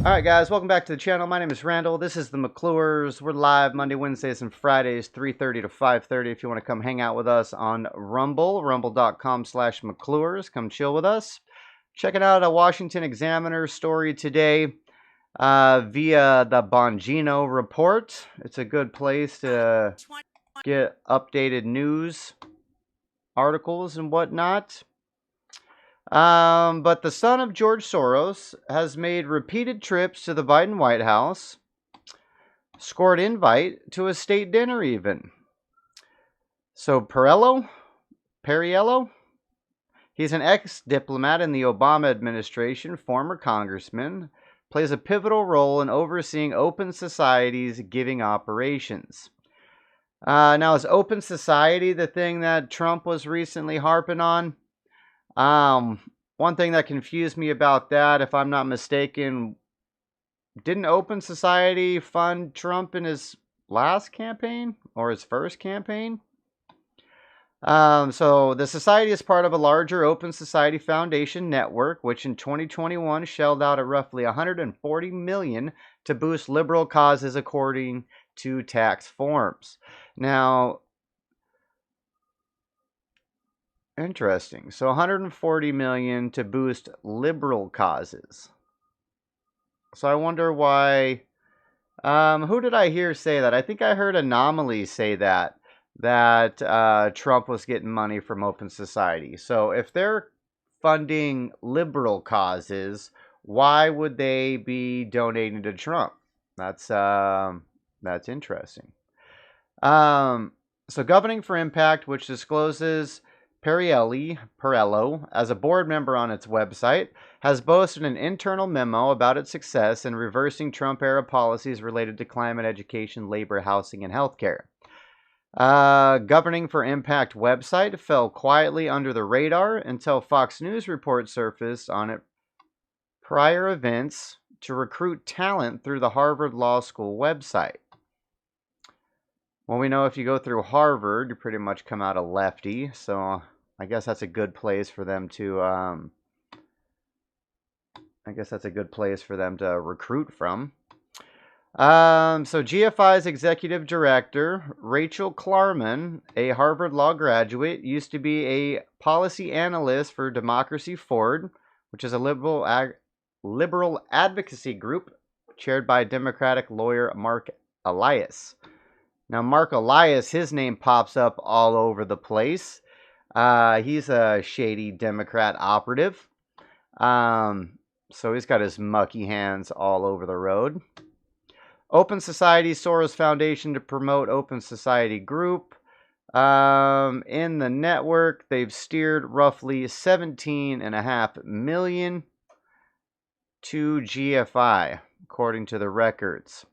Alright guys, welcome back to the channel. My name is Randall. This is the McClures. We're live Monday, Wednesdays, and Fridays, 3:30 to 5:30 if you want to come hang out with us on Rumble, rumble.com/McClures. Come chill with us. Checking out a Washington Examiner story today via the Bongino Report. It's a good place to get updated news articles and whatnot. But the son of George Soros has made repeated trips to the Biden White House, scored invite to a state dinner even. So Perriello, he's an ex-diplomat in the Obama administration, former congressman, plays a pivotal role in overseeing Open Society's giving operations. Now, is Open Society the thing that Trump was recently harping on? One thing that confused me about that, if I'm not mistaken, didn't Open Society fund Trump in his last campaign or his first campaign? So the society is part of a larger Open Society Foundation network, which in 2021 shelled out at roughly $140 million to boost liberal causes according to tax forms. Now, interesting. So $140 million to boost liberal causes. So I wonder why. Who did I hear say that? I think I heard Anomaly say that Trump was getting money from Open Society. So if they're funding liberal causes, why would they be donating to Trump? That's interesting. So Governing for Impact, which discloses Perriello, as a board member on its website, has boasted an internal memo about its success in reversing Trump-era policies related to climate, education, labor, housing, and healthcare. Governing for Impact website fell quietly under the radar until Fox News reports surfaced on it prior events to recruit talent through the Harvard Law School website. Well, we know if you go through Harvard, you pretty much come out a lefty, so I guess that's a good place for them to recruit from. So GFI's executive director, Rachel Klarman, a Harvard Law graduate, used to be a policy analyst for Democracy Forward, which is a liberal advocacy group chaired by Democratic lawyer Mark Elias. Now, Mark Elias, his name pops up all over the place. He's a shady Democrat operative. So he's got his mucky hands all over the road. Open Society, Soros Foundation to promote Open Society Group. In the network, they've steered roughly $17.5 million to GFI, according to the records.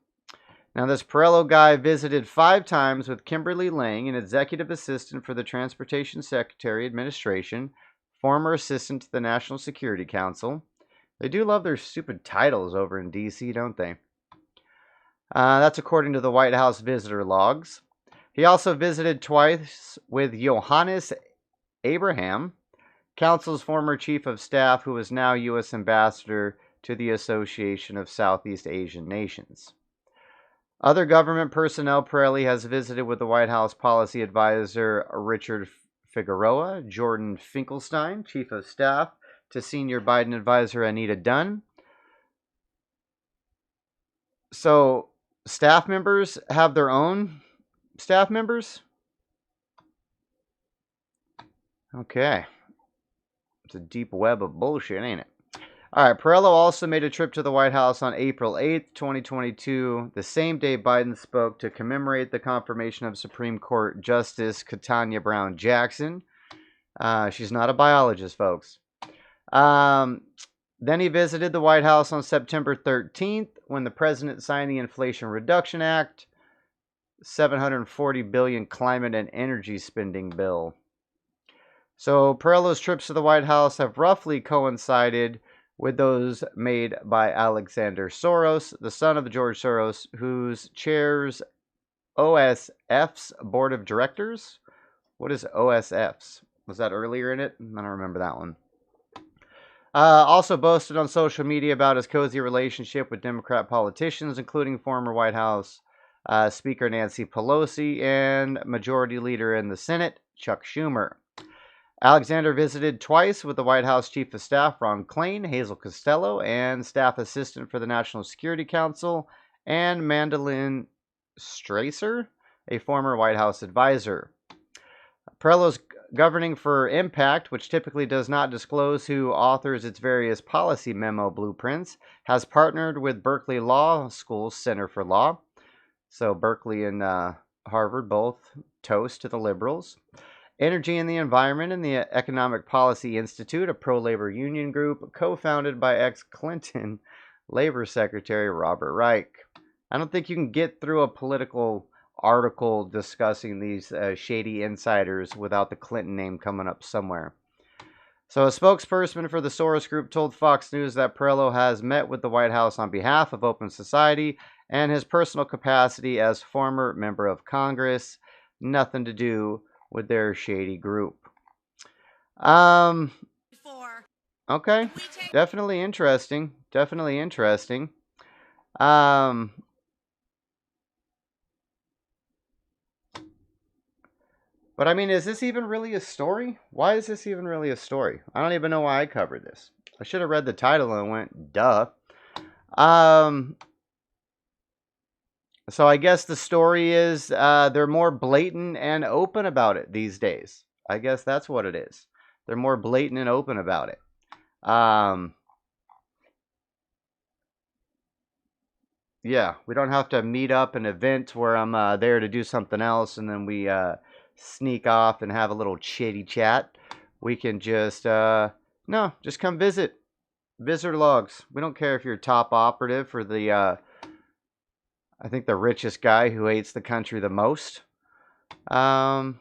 Now, this Perriello guy visited 5 times with Kimberly Lang, an executive assistant for the Transportation Secretary Administration, former assistant to the National Security Council. They do love their stupid titles over in D.C., don't they? That's according to the White House visitor logs. He also visited twice with Johannes Abraham, Council's former chief of staff, who is now U.S. ambassador to the Association of Southeast Asian Nations. Other government personnel Perriello has visited with the White House policy advisor Richard Figueroa, Jordan Finkelstein, chief of staff to senior Biden advisor Anita Dunn. So staff members have their own staff members? Okay. It's a deep web of bullshit, ain't it? All right, Perriello also made a trip to the White House on April 8th, 2022, the same day Biden spoke to commemorate the confirmation of Supreme Court Justice Ketanji Brown Jackson. She's not a biologist, folks. Then he visited the White House on September 13th when the president signed the Inflation Reduction Act, $740 billion climate and energy spending bill. So Perriello's trips to the White House have roughly coincided with those made by Alexander Soros, the son of George Soros, who chairs OSF's board of directors. What is OSF's? Was that earlier in it? I don't remember that one. Also boasted on social media about his cozy relationship with Democrat politicians, including former White House Speaker Nancy Pelosi and Majority Leader in the Senate, Chuck Schumer. Alexander visited twice with the White House Chief of Staff Ron Klain, Hazel Costello, and Staff Assistant for the National Security Council, and Mandolin Stracer, a former White House advisor. Perello's governing for Impact, which typically does not disclose who authors its various policy memo blueprints, has partnered with Berkeley Law School's Center for Law. So Berkeley and Harvard both toast to the liberals. Energy and the Environment and the Economic Policy Institute, a pro-labor union group co-founded by ex-Clinton Labor Secretary Robert Reich. I don't think you can get through a political article discussing these shady insiders without the Clinton name coming up somewhere. So a spokesperson for the Soros Group told Fox News that Perello has met with the White House on behalf of Open Society and his personal capacity as former member of Congress. Nothing to do with their shady group. Okay. Definitely interesting. Definitely interesting. But I mean, is this even really a story? Why is this even really a story? I don't even know why I covered this. I should have read the title and went, duh. So I guess the story is they're more blatant and open about it these days. I guess that's what it is. They're more blatant and open about it. Yeah, we don't have to meet up an event where I'm there to do something else and then we sneak off and have a little chitty chat. We can just, no, just come visit. Visitor logs. We don't care if you're top operative for the, I think the richest guy who hates the country the most. Why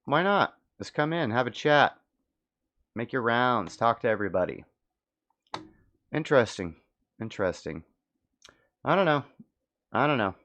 not? Just come in, have a chat. Make your rounds, talk to everybody. Interesting. Interesting. I don't know. I don't know.